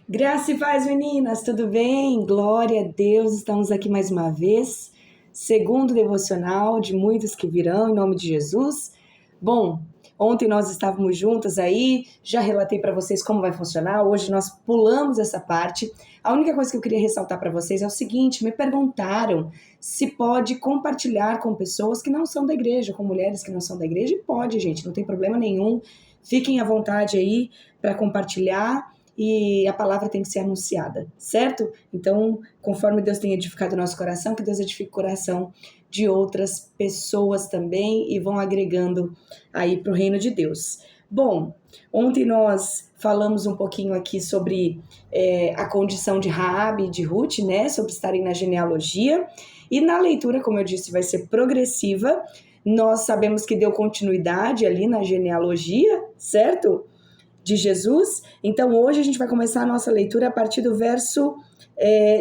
Graça e paz, meninas, tudo bem? Glória a Deus, estamos aqui mais uma vez, segundo devocional de muitos que virão, em nome de Jesus. Bom, ontem nós estávamos juntas aí, já relatei para vocês como vai funcionar, hoje nós pulamos essa parte. A única coisa que eu queria ressaltar para vocês é o seguinte, me perguntaram se pode compartilhar com pessoas que não são da igreja, com mulheres que não são da igreja, e pode, gente, não tem problema nenhum, fiquem à vontade aí para compartilhar, e a palavra tem que ser anunciada, certo? Então, conforme Deus tem edificado o nosso coração, que Deus edifique o coração de outras pessoas também e vão agregando aí para o reino de Deus. Bom, ontem nós falamos um pouquinho aqui sobre a condição de Raabe e de Ruth, né? Sobre estarem na genealogia. E na leitura, como eu disse, vai ser progressiva. Nós sabemos que deu continuidade ali na genealogia, certo? De Jesus. Então hoje a gente vai começar a nossa leitura a partir do verso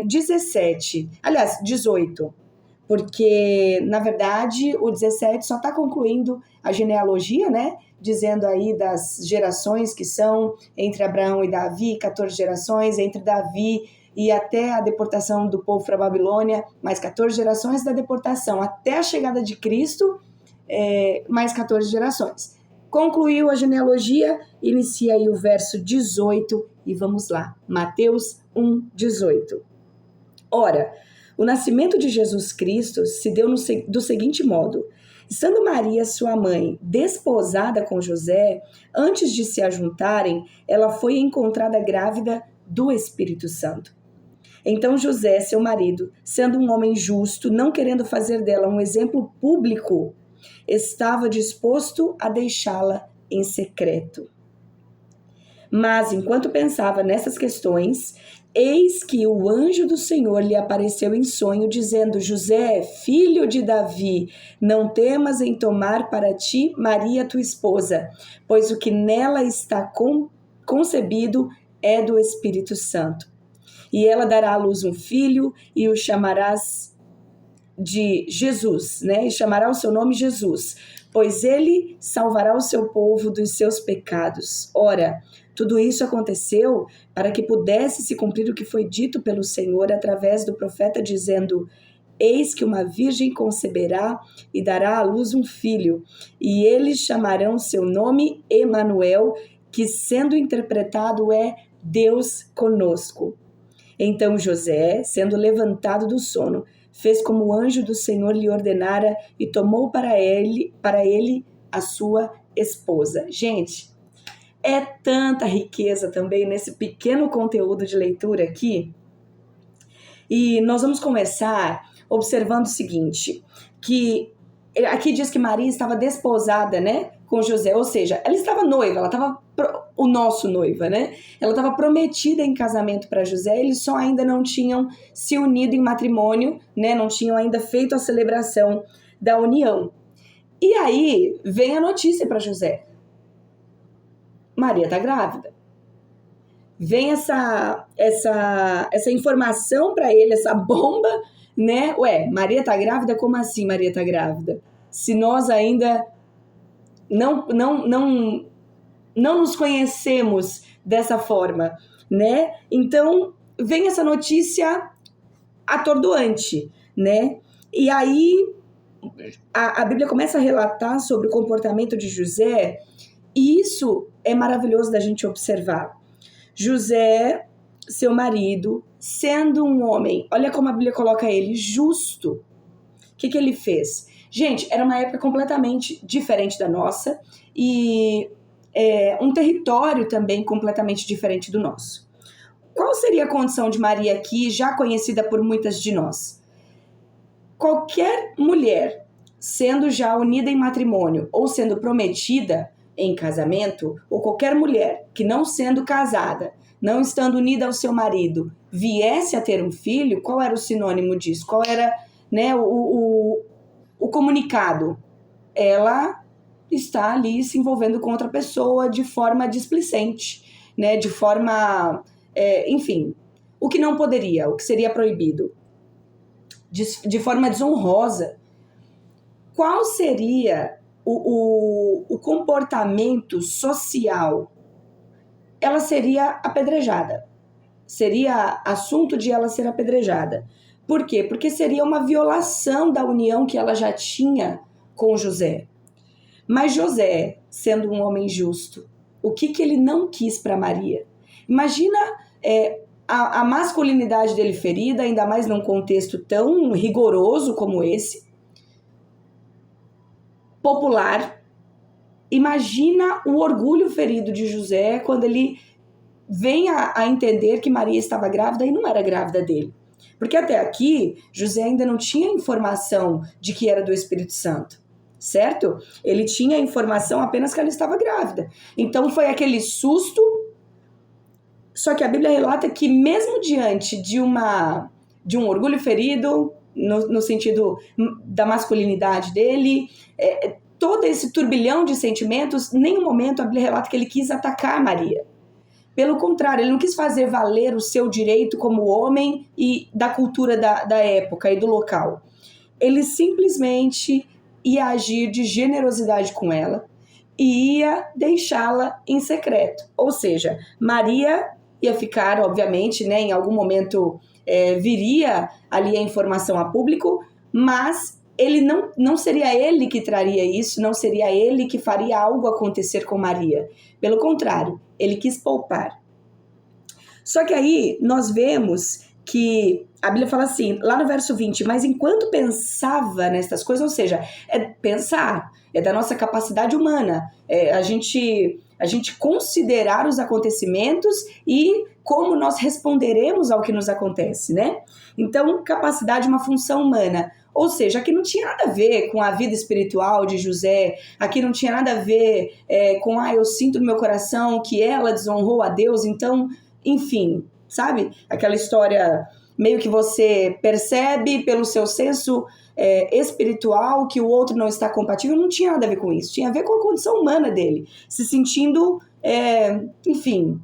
17, aliás, 18, porque na verdade o 17 só está concluindo a genealogia, né? Dizendo aí das gerações que são entre Abraão e Davi, 14 gerações, entre Davi e até a deportação do povo para a Babilônia, mais 14 gerações da deportação, até a chegada de Cristo, mais 14 gerações. Concluiu a genealogia, inicia aí o verso 18 e vamos lá. Mateus 1, 18. Ora, o nascimento de Jesus Cristo se deu do seguinte modo: estando Maria, sua mãe, desposada com José, antes de se ajuntarem, ela foi encontrada grávida do Espírito Santo. Então José, seu marido, sendo um homem justo, não querendo fazer dela um exemplo público, estava disposto a deixá-la em secreto. Mas, enquanto pensava nessas questões, eis que o anjo do Senhor lhe apareceu em sonho, dizendo: José, filho de Davi, não temas em tomar para ti Maria, tua esposa, pois o que nela está concebido é do Espírito Santo. E ela dará à luz um filho e o chamarás de Jesus, né? E chamará o seu nome Jesus, pois ele salvará o seu povo dos seus pecados. Ora, tudo isso aconteceu para que pudesse se cumprir o que foi dito pelo Senhor através do profeta, dizendo: eis que uma virgem conceberá e dará à luz um filho, e eles chamarão seu nome Emanuel, que sendo interpretado é Deus conosco. Então José, sendo levantado do sono, fez como o anjo do Senhor lhe ordenara e tomou para ele a sua esposa. Gente, é tanta riqueza também nesse pequeno conteúdo de leitura aqui. E nós vamos começar observando o seguinte, que aqui diz que Maria estava desposada, né, com José, ou seja, ela estava noiva, ela estava o nosso noiva, né? Ela estava prometida em casamento para José, eles só ainda não tinham se unido em matrimônio, né? Não tinham ainda feito a celebração da união. E aí vem a notícia para José: Maria está grávida. Vem essa informação para ele, essa bomba, né? Ué, Maria está grávida? Como assim Maria está grávida? Se nós ainda não nos conhecemos dessa forma, né? Então, vem essa notícia atordoante, né? E aí, a Bíblia começa a relatar sobre o comportamento de José, e isso é maravilhoso da gente observar. José, seu marido, sendo um homem, olha como a Bíblia coloca ele, justo. O que ele fez? Gente, era uma época completamente diferente da nossa, e um território também completamente diferente do nosso. Qual seria a condição de Maria aqui, já conhecida por muitas de nós? Qualquer mulher, sendo já unida em matrimônio ou sendo prometida em casamento, ou qualquer mulher que não sendo casada, não estando unida ao seu marido, viesse a ter um filho, qual era o sinônimo disso? Qual era, né, o comunicado? Ela está ali se envolvendo com outra pessoa de forma displicente, né? De forma, enfim, o que não poderia, o que seria proibido, de forma desonrosa. Qual seria o comportamento social? Ela seria apedrejada. seria assunto de ela ser apedrejada. Por quê? Porque seria uma violação da união que ela já tinha com José. Mas José, sendo um homem justo, o que ele não quis para Maria? Imagina a masculinidade dele ferida, ainda mais num contexto tão rigoroso como esse, popular. Imagina o orgulho ferido de José quando ele vem a entender que Maria estava grávida e não era grávida dele. Porque até aqui, José ainda não tinha informação de que era do Espírito Santo, certo? Ele tinha a informação apenas que ela estava grávida. Então foi aquele susto, só que a Bíblia relata que mesmo diante de um orgulho ferido, no sentido da masculinidade dele, todo esse turbilhão de sentimentos, em nenhum momento a Bíblia relata que ele quis atacar Maria. Pelo contrário, ele não quis fazer valer o seu direito como homem e da cultura da época e do local. Ele simplesmente ia agir de generosidade com ela e ia deixá-la em secreto. Ou seja, Maria ia ficar, obviamente, né, em algum momento viria ali a informação a público, mas ele não seria ele que traria isso, não seria ele que faria algo acontecer com Maria. Pelo contrário, ele quis poupar. Só que aí nós vemos que a Bíblia fala assim, lá no verso 20, mas enquanto pensava nestas coisas, ou seja, pensar, é da nossa capacidade humana, a gente considerar os acontecimentos e como nós responderemos ao que nos acontece, né? Então, capacidade é uma função humana. Ou seja, aqui não tinha nada a ver com a vida espiritual de José, aqui não tinha nada a ver com, eu sinto no meu coração que ela desonrou a Deus, então, enfim, sabe? Aquela história meio que você percebe pelo seu senso espiritual que o outro não está compatível, não tinha nada a ver com isso, tinha a ver com a condição humana dele, se sentindo, enfim,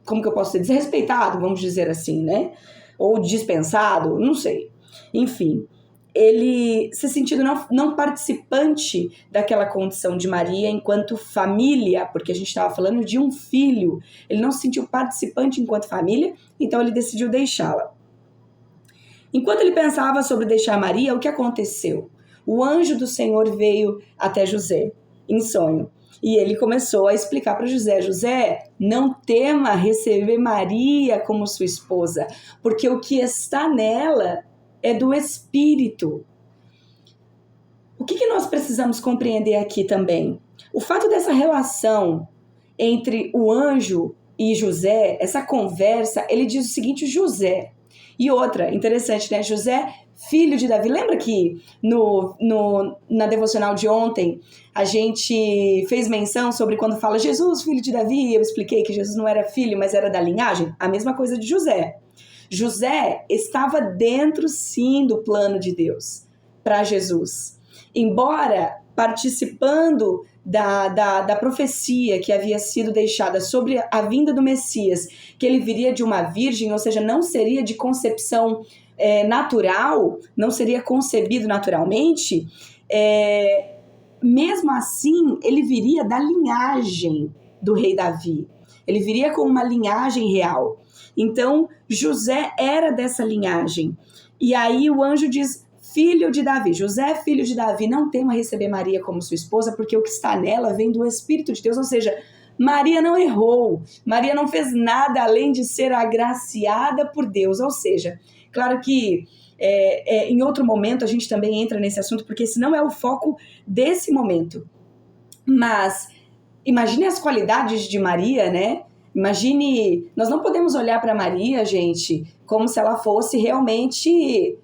como que eu posso dizer, desrespeitado, vamos dizer assim, né? Ou dispensado, não sei. Enfim, ele se sentindo não participante daquela condição de Maria enquanto família, porque a gente estava falando de um filho. Ele não se sentiu participante enquanto família, então ele decidiu deixá-la. Enquanto ele pensava sobre deixar Maria, o que aconteceu? O anjo do Senhor veio até José, em sonho. E ele começou a explicar para José, José, não tema receber Maria como sua esposa, porque o que está nela é do Espírito. O que nós precisamos compreender aqui também? O fato dessa relação entre o anjo e José, essa conversa, ele diz o seguinte, José. E outra, interessante, né? José, filho de Davi. Lembra que na devocional de ontem a gente fez menção sobre quando fala Jesus, filho de Davi, eu expliquei que Jesus não era filho, mas era da linhagem? A mesma coisa de José. José estava dentro, sim, do plano de Deus para Jesus. Embora participando da profecia que havia sido deixada sobre a vinda do Messias, que ele viria de uma virgem, ou seja, não seria de concepção natural, não seria concebido naturalmente, mesmo assim, ele viria da linhagem do rei Davi. Ele viria com uma linhagem real. Então, José era dessa linhagem. E aí o anjo diz, filho de Davi, José, filho de Davi, não tema receber Maria como sua esposa, porque o que está nela vem do Espírito de Deus. Ou seja, Maria não errou, Maria não fez nada além de ser agraciada por Deus. Ou seja, claro que em outro momento a gente também entra nesse assunto, porque esse não é o foco desse momento. Mas imagine as qualidades de Maria, né? Imagine, nós não podemos olhar para Maria, gente, como se ela fosse realmente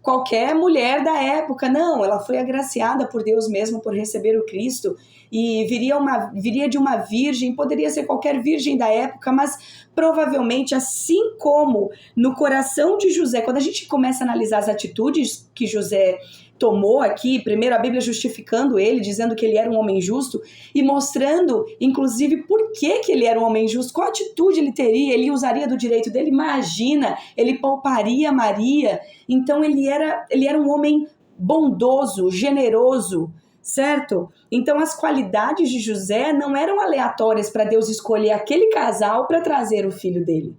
qualquer mulher da época. Não, ela foi agraciada por Deus mesmo por receber o Cristo e viria de uma virgem, poderia ser qualquer virgem da época, mas provavelmente, assim como no coração de José, quando a gente começa a analisar as atitudes que José tomou aqui, primeiro a Bíblia justificando ele, dizendo que ele era um homem justo e mostrando, inclusive, por que ele era um homem justo, qual atitude ele teria, ele usaria do direito dele, imagina, ele pouparia Maria, então ele era um homem bondoso, generoso, certo? Então as qualidades de José não eram aleatórias para Deus escolher aquele casal para trazer o filho dele,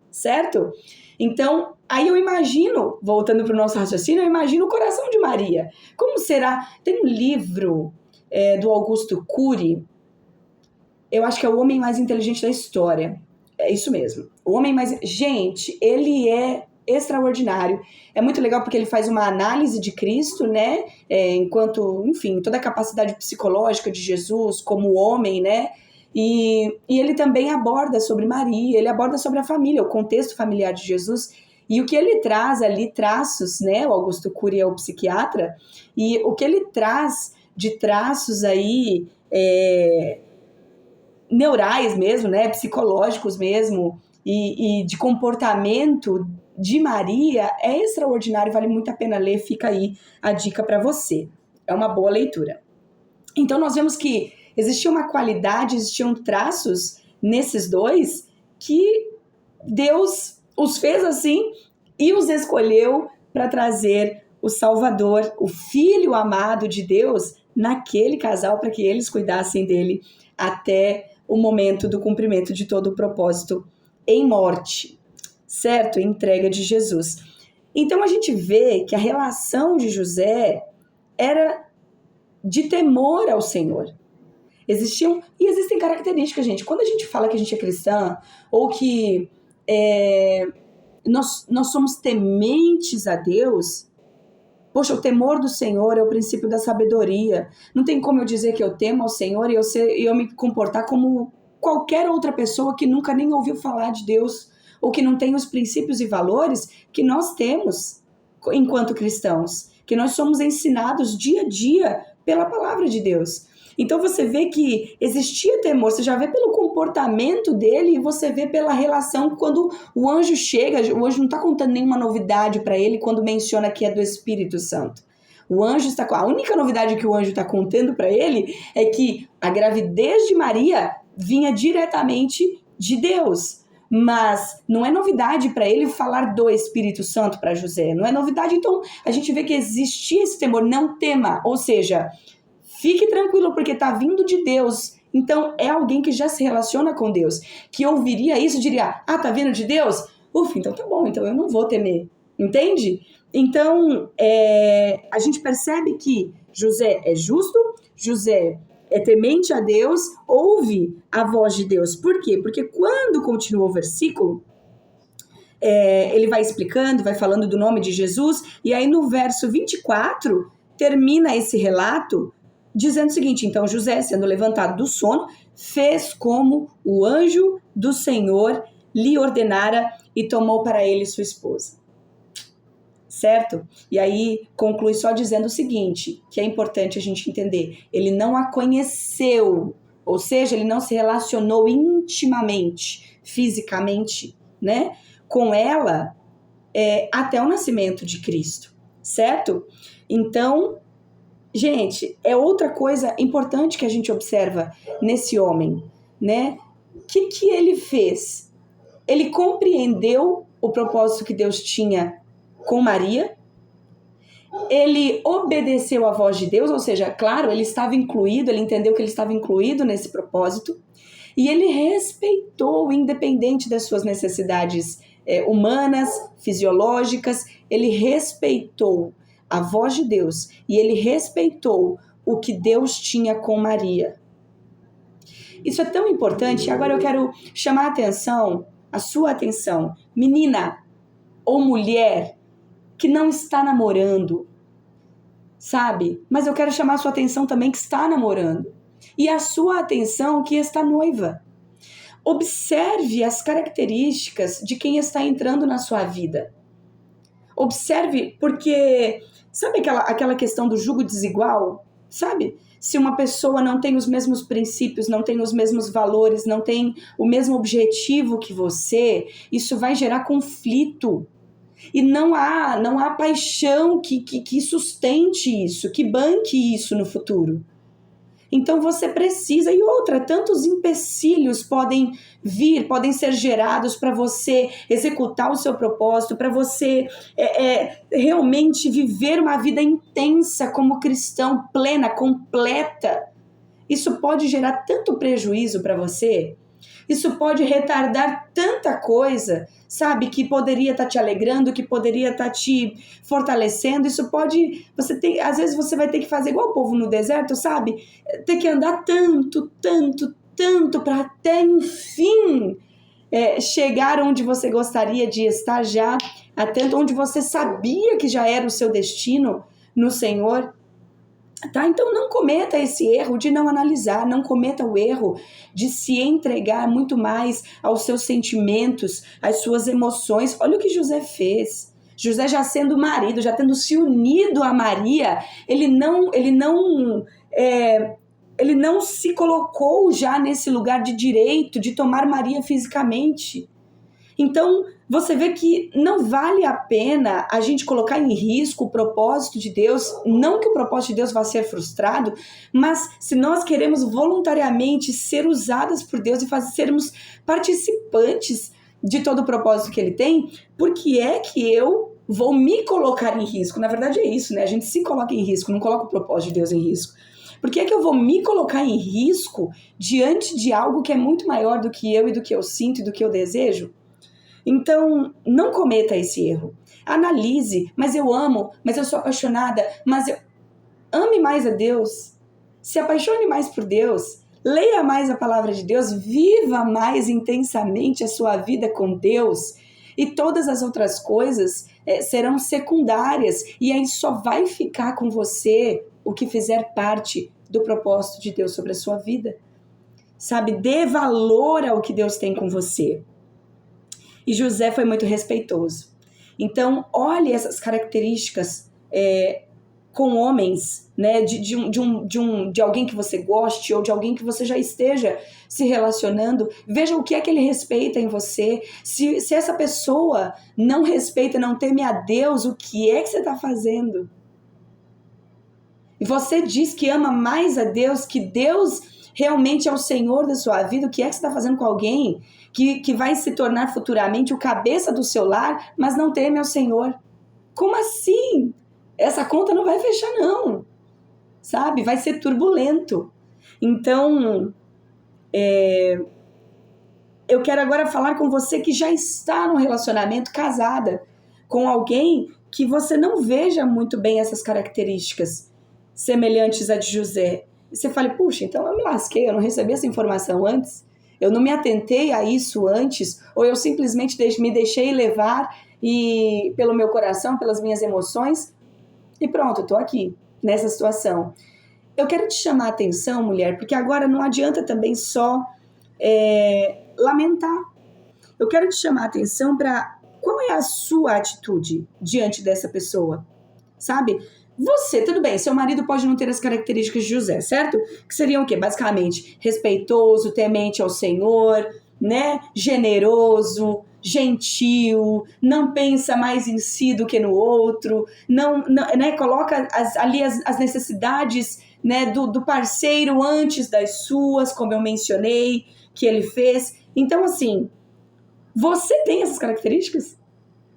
certo? Então, aí eu imagino, voltando para o nosso raciocínio, eu imagino o coração de Maria. Como será? Tem um livro do Augusto Cury, eu acho que é o homem mais inteligente da história. É isso mesmo. O homem mais... Gente, ele é extraordinário. É muito legal porque ele faz uma análise de Cristo, né? Enquanto, enfim, toda a capacidade psicológica de Jesus como homem, né? E ele também aborda sobre Maria, ele aborda sobre a família, o contexto familiar de Jesus. E o que ele traz ali, traços, né? O Augusto Cury é o psiquiatra. E o que ele traz de traços aí... neurais mesmo, né, psicológicos mesmo, e de comportamento de Maria é extraordinário, vale muito a pena ler, fica aí a dica para você. É uma boa leitura. Então nós vemos que existia uma qualidade, existiam traços nesses dois que Deus os fez assim e os escolheu para trazer o Salvador, o Filho amado de Deus, naquele casal, para que eles cuidassem dele até o momento do cumprimento de todo o propósito em morte, certo? Entrega de Jesus. Então a gente vê que a relação de José era de temor ao Senhor. Existem características, gente. Quando a gente fala que a gente é cristã, ou que nós somos tementes a Deus, poxa, o temor do Senhor é o princípio da sabedoria. Não tem como eu dizer que eu temo ao Senhor e eu me comportar como qualquer outra pessoa que nunca nem ouviu falar de Deus, ou que não tem os princípios e valores que nós temos enquanto cristãos, que nós somos ensinados dia a dia pela palavra de Deus. Então você vê que existia temor, você já vê pelo comportamento dele e você vê pela relação quando o anjo chega, o anjo não está contando nenhuma novidade para ele quando menciona que é do Espírito Santo. O anjo está a única novidade que o anjo está contando para ele é que a gravidez de Maria vinha diretamente de Deus. Mas não é novidade para ele falar do Espírito Santo para José, não é novidade. Então a gente vê que existia esse temor, não tema, ou seja, fique tranquilo porque está vindo de Deus. Então é alguém que já se relaciona com Deus, que ouviria isso e diria, tá vindo de Deus? Ufa, então tá bom, então eu não vou temer, entende? Então a gente percebe que José é justo, José é temente a Deus, ouve a voz de Deus. Por quê? Porque quando continua o versículo, ele vai explicando, vai falando do nome de Jesus, e aí no verso 24, termina esse relato dizendo o seguinte, então José, sendo levantado do sono, fez como o anjo do Senhor lhe ordenara e tomou para ele sua esposa. Certo? E aí conclui só dizendo o seguinte, que é importante a gente entender, ele não a conheceu, ou seja, ele não se relacionou intimamente, fisicamente, né, com ela até o nascimento de Cristo, certo? Então, gente, é outra coisa importante que a gente observa nesse homem, né? O que ele fez? Ele compreendeu o propósito que Deus tinha com Maria, ele obedeceu à voz de Deus, ou seja, claro, ele estava incluído, ele entendeu que ele estava incluído nesse propósito, e ele respeitou, independente das suas necessidades humanas, fisiológicas, ele respeitou a voz de Deus, e ele respeitou o que Deus tinha com Maria. Isso é tão importante, e agora eu quero chamar a sua atenção, menina ou mulher, que não está namorando, sabe? Mas eu quero chamar a sua atenção também que está namorando. E a sua atenção que está noiva. Observe as características de quem está entrando na sua vida. Observe, porque sabe aquela questão do jugo desigual? Sabe? Se uma pessoa não tem os mesmos princípios, não tem os mesmos valores, não tem o mesmo objetivo que você, isso vai gerar conflito. E não há paixão que sustente isso, que banque isso no futuro. Então você precisa, e outra, tantos empecilhos podem vir, podem ser gerados para você executar o seu propósito, para você realmente viver uma vida intensa como cristão, plena, completa. Isso pode gerar tanto prejuízo para você. Isso pode retardar tanta coisa, sabe, que poderia estar te alegrando, que poderia estar te fortalecendo. Isso pode, às vezes você vai ter que fazer igual o povo no deserto, sabe? Ter que andar tanto, tanto, tanto para até enfim chegar onde você gostaria de estar já, até onde você sabia que já era o seu destino no Senhor. Tá? Então não cometa esse erro de não analisar, não cometa o erro de se entregar muito mais aos seus sentimentos, às suas emoções. Olha o que José fez. José, já sendo marido, já tendo se unido a Maria, ele não se colocou já nesse lugar de direito de tomar Maria fisicamente. Então, você vê que não vale a pena a gente colocar em risco o propósito de Deus, não que o propósito de Deus vá ser frustrado, mas se nós queremos voluntariamente ser usadas por Deus e sermos participantes de todo o propósito que Ele tem, por que é que eu vou me colocar em risco? Na verdade é isso, né? A gente se coloca em risco, não coloca o propósito de Deus em risco. Por que é que eu vou me colocar em risco diante de algo que é muito maior do que eu e do que eu sinto e do que eu desejo? Então, não cometa esse erro. Analise, mas eu amo, mas eu sou apaixonada, mas eu... Ame mais a Deus, se apaixone mais por Deus, leia mais a palavra de Deus, viva mais intensamente a sua vida com Deus e todas as outras coisas serão secundárias e aí só vai ficar com você o que fizer parte do propósito de Deus sobre a sua vida. Sabe, dê valor ao que Deus tem com você. E José foi muito respeitoso. Então, olhe essas características com homens, né, de alguém que você goste ou de alguém que você já esteja se relacionando. Veja o que é que ele respeita em você. Se essa pessoa não respeita, não teme a Deus, o que é que você está fazendo? E você diz que ama mais a Deus, que Deus realmente é o Senhor da sua vida, o que é que você está fazendo com alguém que vai se tornar futuramente o cabeça do seu lar, mas não teme ao Senhor? Como assim? Essa conta não vai fechar não, sabe? Vai ser turbulento. Então, eu quero agora falar com você que já está num relacionamento, casada, com alguém que você não veja muito bem essas características semelhantes a de José. E você fala, puxa, então eu me lasquei, eu não recebi essa informação antes, eu não me atentei a isso antes, ou eu simplesmente me deixei levar pelo meu coração, pelas minhas emoções, e pronto, eu tô aqui, nessa situação. Eu quero te chamar a atenção, mulher, porque agora não adianta também só lamentar. Eu quero te chamar a atenção para qual é a sua atitude diante dessa pessoa, sabe? Você, tudo bem, seu marido pode não ter as características de José, certo? Que seriam o quê? Basicamente, respeitoso, temente ao Senhor, né? Generoso, gentil, não pensa mais em si do que no outro, não né? Coloca ali as necessidades, né, do parceiro antes das suas, como eu mencionei, que ele fez. Então, assim, você tem essas características?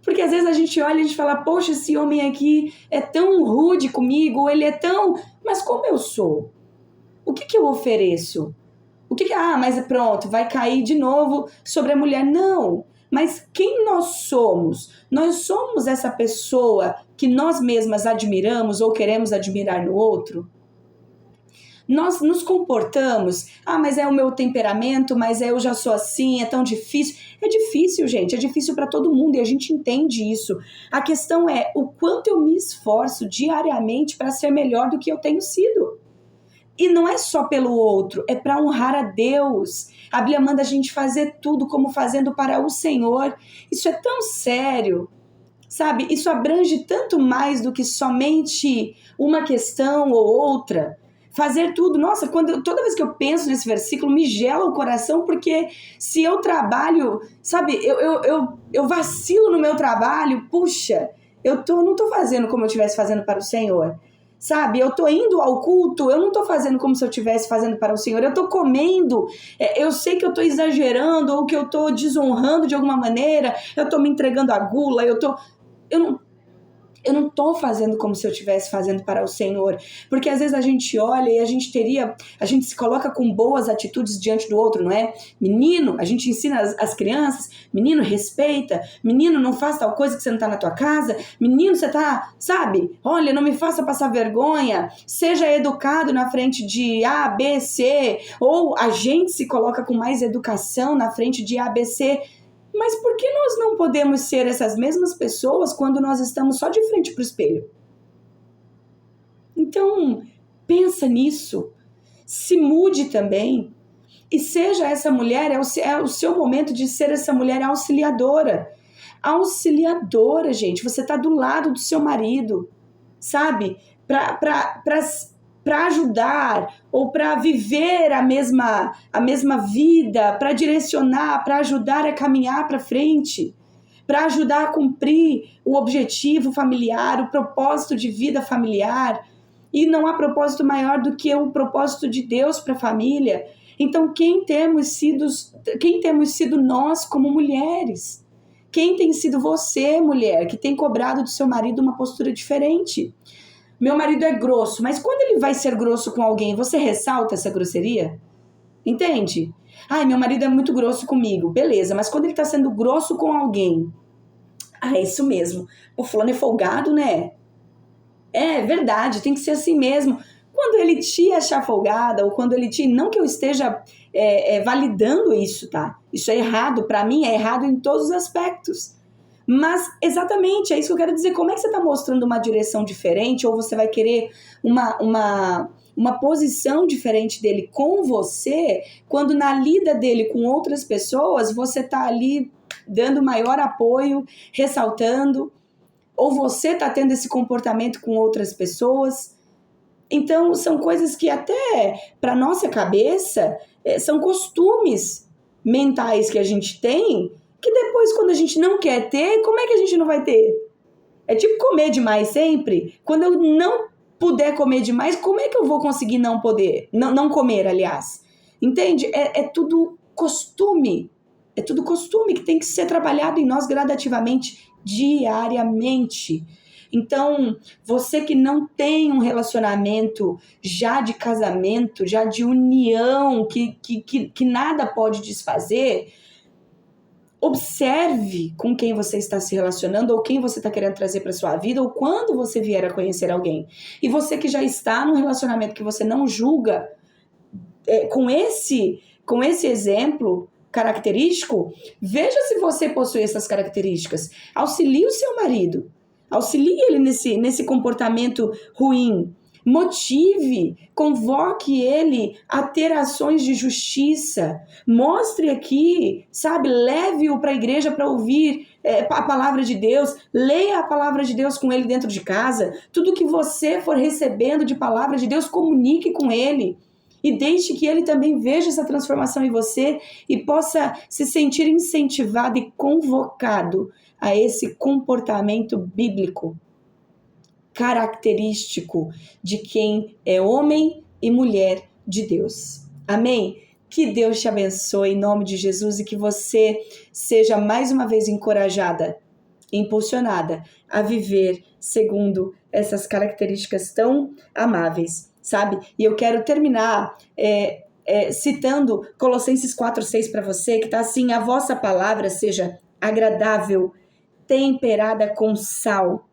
Porque às vezes a gente olha e a gente fala, poxa, esse homem aqui é tão rude comigo, ele é tão... Mas como eu sou? O que eu ofereço? Mas pronto, vai cair de novo sobre a mulher. Não, mas quem nós somos? Nós somos essa pessoa que nós mesmas admiramos ou queremos admirar no outro? Nós nos comportamos, mas é o meu temperamento, mas eu já sou assim, é tão difícil. É difícil, gente, é difícil para todo mundo e a gente entende isso. A questão é o quanto eu me esforço diariamente para ser melhor do que eu tenho sido. E não é só pelo outro, é para honrar a Deus. A Bíblia manda a gente fazer tudo como fazendo para o Senhor. Isso é tão sério, sabe? Isso abrange tanto mais do que somente uma questão ou outra. Fazer tudo, nossa, toda vez que eu penso nesse versículo, me gela o coração, porque se eu trabalho, sabe, eu vacilo no meu trabalho, puxa, não estou fazendo como eu estivesse fazendo para o Senhor. Sabe, eu tô indo ao culto, eu não tô fazendo como se eu estivesse fazendo para o Senhor, eu tô comendo, eu sei que eu tô exagerando ou que eu tô desonrando de alguma maneira, eu tô me entregando à gula, eu não tô fazendo como se eu estivesse fazendo para o Senhor, porque às vezes a gente olha e a gente se coloca com boas atitudes diante do outro, não é? Menino, a gente ensina as crianças, menino, respeita, menino, não faz tal coisa que você não tá na tua casa, menino, você tá, sabe? Olha, não me faça passar vergonha, seja educado na frente de A, B, C, ou a gente se coloca com mais educação na frente de A, B, C. Mas por que nós não podemos ser essas mesmas pessoas quando nós estamos só de frente para o espelho? Então, pensa nisso, se mude também e seja essa mulher, é o seu momento de ser essa mulher auxiliadora. Auxiliadora, gente, você está do lado do seu marido, sabe? Para ajudar ou para viver a mesma vida, para direcionar, para ajudar a caminhar para frente, para ajudar a cumprir o objetivo familiar, o propósito de vida familiar. E não há propósito maior do que o propósito de Deus para a família. Então, quem temos sido nós como mulheres? Quem tem sido você, mulher, que tem cobrado do seu marido uma postura diferente? Meu marido é grosso, mas quando ele vai ser grosso com alguém, você ressalta essa grosseria? Entende? Ai, meu marido é muito grosso comigo. Beleza, mas quando ele tá sendo grosso com alguém... é isso mesmo. O fulano é folgado, né? É verdade, tem que ser assim mesmo. Quando ele te achar folgada, ou quando ele te... Não que eu esteja validando isso, tá? Isso é errado. Pra mim é errado em todos os aspectos. Mas, exatamente, é isso que eu quero dizer. Como é que você está mostrando uma direção diferente ou você vai querer uma posição diferente dele com você, quando na lida dele com outras pessoas, você está ali dando maior apoio, ressaltando, ou você está tendo esse comportamento com outras pessoas. Então, são coisas que até para nossa cabeça são costumes mentais que a gente tem, que depois, quando a gente não quer ter, como é que a gente não vai ter? É tipo comer demais sempre. Quando eu não puder comer demais, como é que eu vou conseguir não poder? Não comer, aliás. Entende? É tudo costume. É tudo costume que tem que ser trabalhado em nós gradativamente, diariamente. Então, você que não tem um relacionamento já de casamento, já de união, que nada pode desfazer... Observe com quem você está se relacionando ou quem você está querendo trazer para sua vida ou quando você vier a conhecer alguém. E você que já está num relacionamento que você não julga, com esse exemplo característico, veja se você possui essas características. Auxilie o seu marido. Auxilie ele nesse comportamento ruim. Motive, convoque ele a ter ações de justiça, mostre aqui, sabe, leve-o para a igreja para ouvir a palavra de Deus, leia a palavra de Deus com ele dentro de casa, tudo que você for recebendo de palavra de Deus, comunique com ele e deixe que ele também veja essa transformação em você e possa se sentir incentivado e convocado a esse comportamento bíblico, característico de quem é homem e mulher de Deus. Amém? Que Deus te abençoe em nome de Jesus e que você seja mais uma vez encorajada, impulsionada a viver segundo essas características tão amáveis, sabe? E eu quero terminar citando Colossenses 4:6 para você, que está assim: a vossa palavra seja agradável, temperada com sal,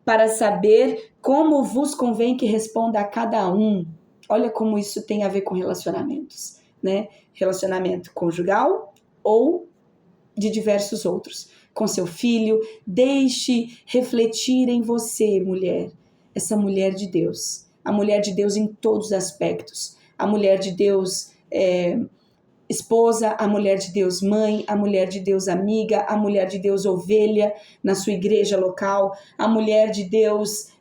para saber como vos convém que responda a cada um. Olha como isso tem a ver com relacionamentos, né? Relacionamento conjugal ou de diversos outros. Com seu filho, deixe refletir em você, mulher, essa mulher de Deus. A mulher de Deus em todos os aspectos. A mulher de Deus esposa, a mulher de Deus mãe, a mulher de Deus amiga, a mulher de Deus ovelha na sua igreja local, a mulher de Deus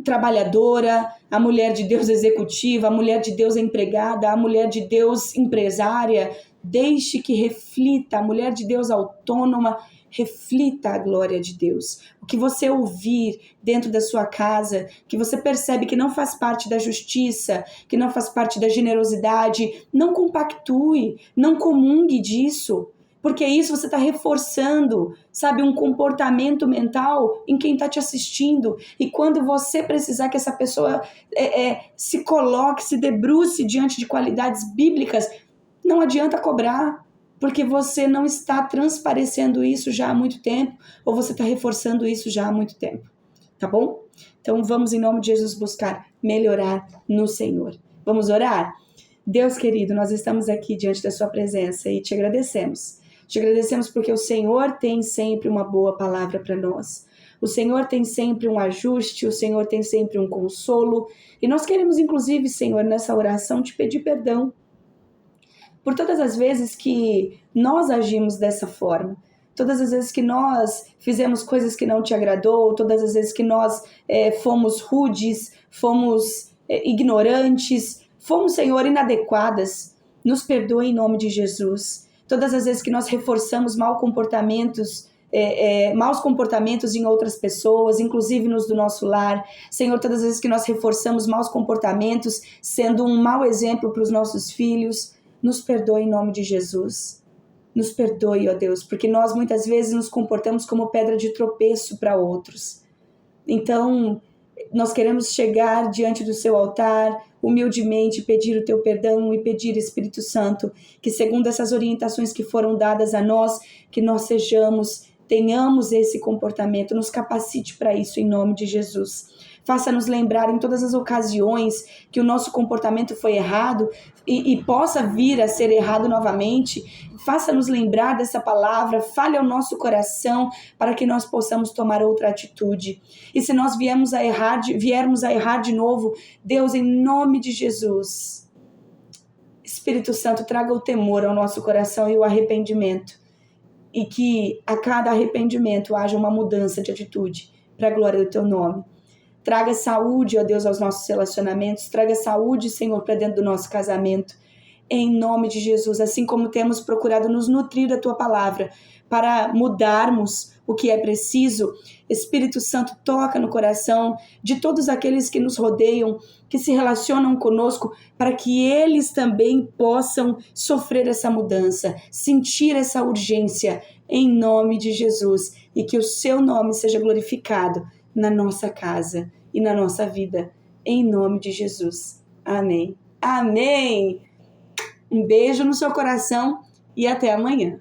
trabalhadora, a mulher de Deus executiva, a mulher de Deus empregada, a mulher de Deus empresária. Deixe que reflita, a mulher de Deus autônoma, reflita a glória de Deus. O que você ouvir dentro da sua casa, que você percebe que não faz parte da justiça, que não faz parte da generosidade, não compactue, não comungue disso. Porque isso você está reforçando, sabe, um comportamento mental em quem está te assistindo. E quando você precisar que essa pessoa se coloque, se debruce diante de qualidades bíblicas, não adianta cobrar, porque você não está transparecendo isso já há muito tempo, ou você está reforçando isso já há muito tempo, tá bom? Então vamos, em nome de Jesus, buscar melhorar no Senhor. Vamos orar? Deus querido, nós estamos aqui diante da sua presença e te agradecemos. Te agradecemos porque o Senhor tem sempre uma boa palavra para nós. O Senhor tem sempre um ajuste, o Senhor tem sempre um consolo. E nós queremos, inclusive, Senhor, nessa oração, te pedir perdão por todas as vezes que nós agimos dessa forma. Todas as vezes que nós fizemos coisas que não te agradou, todas as vezes que nós fomos rudes, fomos ignorantes, fomos, Senhor, inadequadas. Nos perdoe em nome de Jesus. Todas as vezes que nós reforçamos maus comportamentos em outras pessoas, inclusive nos do nosso lar. Senhor, todas as vezes que nós reforçamos maus comportamentos, sendo um mau exemplo para os nossos filhos, nos perdoe em nome de Jesus. Nos perdoe, ó Deus, porque nós muitas vezes nos comportamos como pedra de tropeço para outros. Então, nós queremos chegar diante do seu altar, humildemente pedir o teu perdão e pedir, Espírito Santo, que segundo essas orientações que foram dadas a nós, que nós tenhamos esse comportamento, nos capacite para isso em nome de Jesus. Faça-nos lembrar em todas as ocasiões que o nosso comportamento foi errado e possa vir a ser errado novamente. Faça-nos lembrar dessa palavra, fale ao nosso coração para que nós possamos tomar outra atitude. E se nós viermos a errar de novo, Deus, em nome de Jesus, Espírito Santo, traga o temor ao nosso coração e o arrependimento. E que a cada arrependimento haja uma mudança de atitude para a glória do teu nome. Traga saúde, ó Deus, aos nossos relacionamentos. Traga saúde, Senhor, para dentro do nosso casamento. Em nome de Jesus, assim como temos procurado nos nutrir da tua palavra para mudarmos o que é preciso, Espírito Santo, toca no coração de todos aqueles que nos rodeiam, que se relacionam conosco, para que eles também possam sofrer essa mudança, sentir essa urgência, em nome de Jesus, e que o seu nome seja glorificado na nossa casa e na nossa vida, em nome de Jesus. Amém. Amém. Um beijo no seu coração e até amanhã.